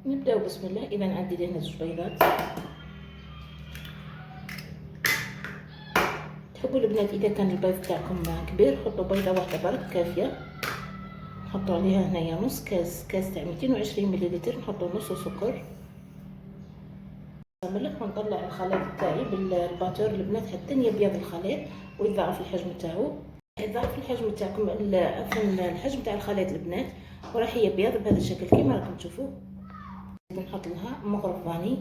نبداو بسم الله. اذا عندي هنا 2 بيضات. تحبوا البنات اذا كان البيض تاعكم كبير حطوا بيضه واحده برك كافيه. نحطوا عليها هنايا نص كاس تاع 220 مليلتر. نحطوا نص سكر ملح ونطلع الخليط تاعي بالباتور البنات حتى يبيض الخليط ويضاعف الحجم تاعو. يضاعف الحجم تاعكم الحجم تاع الخليط البنات وراح يبيض بهذا الشكل كيما راكم تشوفوا. نحط لها مغرف فاني.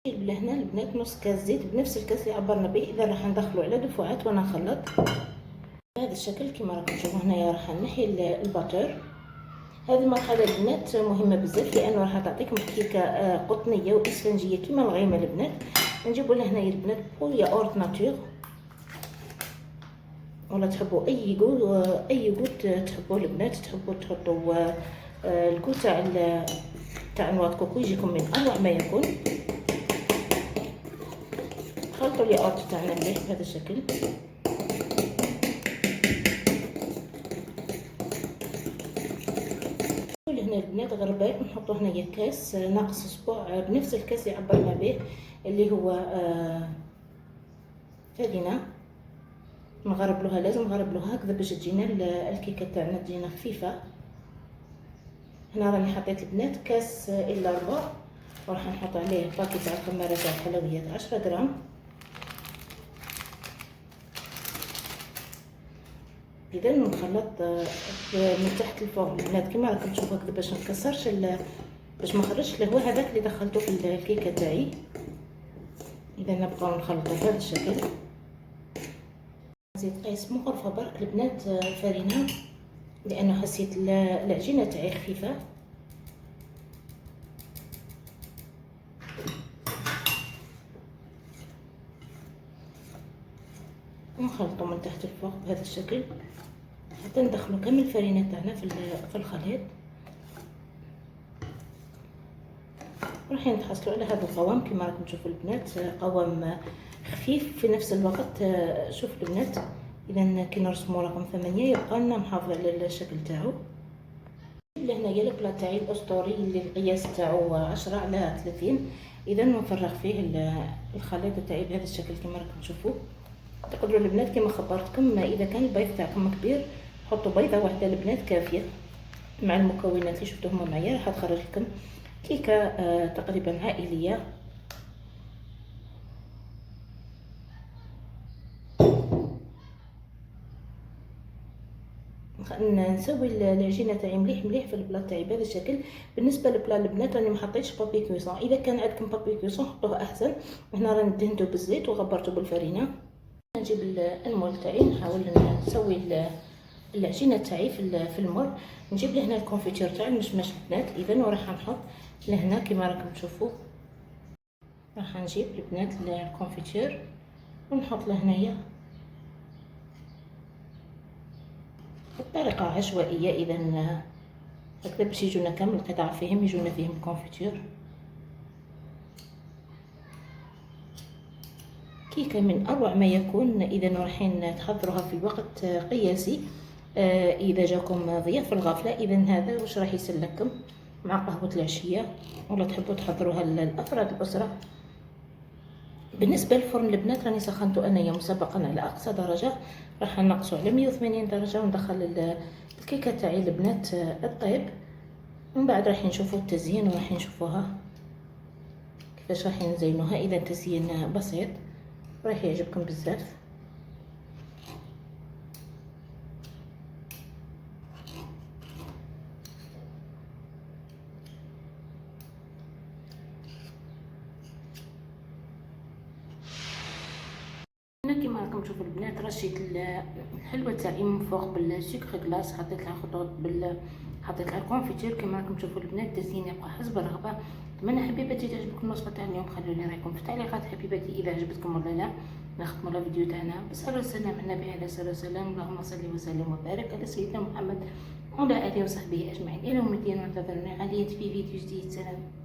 نجيب لهنا البنات نص كاس زيت بنفس الكاس اللي عبرنا به. اذا راح ندخلو على دفعات وانا نخلط بهذا الشكل كيما راكم تشوفوا. هنايا راح نحي الباتور. هذه المرحله البنات مهمه بزاف لانه راح تعطيكم كيكه قطنيه واسفنجيه كيما الغيمه البنات. نجيبوا لهنا البنات بويا اورت ناتور ولا تحبوا اي قوت تحبوه البنات. تحبوا تحطوا الكو تاع نواه كوكو يجيكم من اروع ما يكون. خلطوا لي اورت تاعنا مليح بهذا الشكل. هنا البنات غربال نحطوا هنايا كاس ناقص اسبوع بنفس الكاس اللي عبرنا به اللي هو فارينة. نغربلوها، لازم نغربلوها هكذا باش تجينا الكيكه تاعنا تجينا خفيفه. هنا راني حطيت البنات كاس الا ربع وراح نحط عليه باكي تاع الخماره تاع الحلويات 10 غرام. اذا نخلط من تحت الفوق البنات كيما راكم تشوفوا هكذا باش نكسرش باش ما نخرجش الهواء هذاك اللي دخلته في الكيكه تاعي. اذا نبقاو نخلطوا بهذا الشكل. زيت قيس مغرفه برك البنات فارينه لانه حسيت العجينه تاعي خفيفه. نخلطوا من تحت الفوق بهذا الشكل حتى ندخلوا كامل الفرينه تاعنا في الخليط. راح نتحصلوا على هذا القوام كما راكم تشوفوا البنات. قوام خفيف في نفس الوقت. شوفوا البنات اذا كي نرسموا رقم 8 يبقى لنا محافظ على الشكل تاعو. لهنايا البلا تاعي الاسطوري اللي القياس تاعو 10 على 30. اذا نفرغ فيه الخليط تاعي بهذا الشكل كما راكم تشوفوا. تقدروا البنات كما خبرتكم اذا كان البيض تاعكم كبير حطوا بيضه واحده البنات كافيه مع المكونات اللي شفتوهم معايا. راح تخرج لكم كيكه تقريبا عائليه. نسوي العجينه تاعي مليح في البلا تاعي بهذا الشكل. بالنسبه للبلا البنات راني ما حطيتش بابي كويسون. اذا كان عندكم بابي كويسون حطوه احسن. هنا راني دهنته بالزيت وغبرته بالفرينه. نجيب المول تاعي نحاول نسوي العجينه تاعي في المول. نجيب لهنا الكونفيتير تاعي المشمش البنات. اذا وراح نحط لهنا كما راكم تشوفوا. راح نجيب البنات الكونفيتير ونحط لهنايا بطريقه عشوائيه. اذا هكذا باش يجونا كامل القطع فيهم يجونا فيهم الكونفيتير. كيكه من اروع ما يكون. اذا رايحين تحضروها في وقت قياسي. اذا جاكم ضياف في الغفله اذا هذا واش راح يسلكم مع قهوه العشيه ولا تحبوا تحضروها لافراد الاسره. بالنسبه للفرن البنات راني سخنته انايا مسبقا على اقصى درجه. راح نقصوا على 180 درجه وندخل الكيكه تاعي البنات الطيب. ومن بعد راح نشوفوا التزيين وراح نشوفوها كيفاش راح نزينوها. اذا تزيين بسيط راح يعجبكم بزاف. هنا كيما راكم تشوفوا البنات رشيت الحلوه تاعي من فوق بالسكر غلاس. حطيت لها خطوط حطيت لها الكونفيتير كيما راكم تشوفوا البنات. التزيين يبقى حسب الرغبه. اتمنى حبيباتي تعجبكم الوصفه تاع اليوم. خلوا لي رايكم في التعليقات حبيباتي اذا عجبتكم ولا لا. نختموا الفيديو تاعنا بالصلاه والسلام على النبي عليه الصلاه والسلام. اللهم صل وسلم وبارك على سيدنا محمد وعلى اله وصحبه اجمعين الى يوم الدين. وانتظرونا غاليا في فيديو جديد. سلام.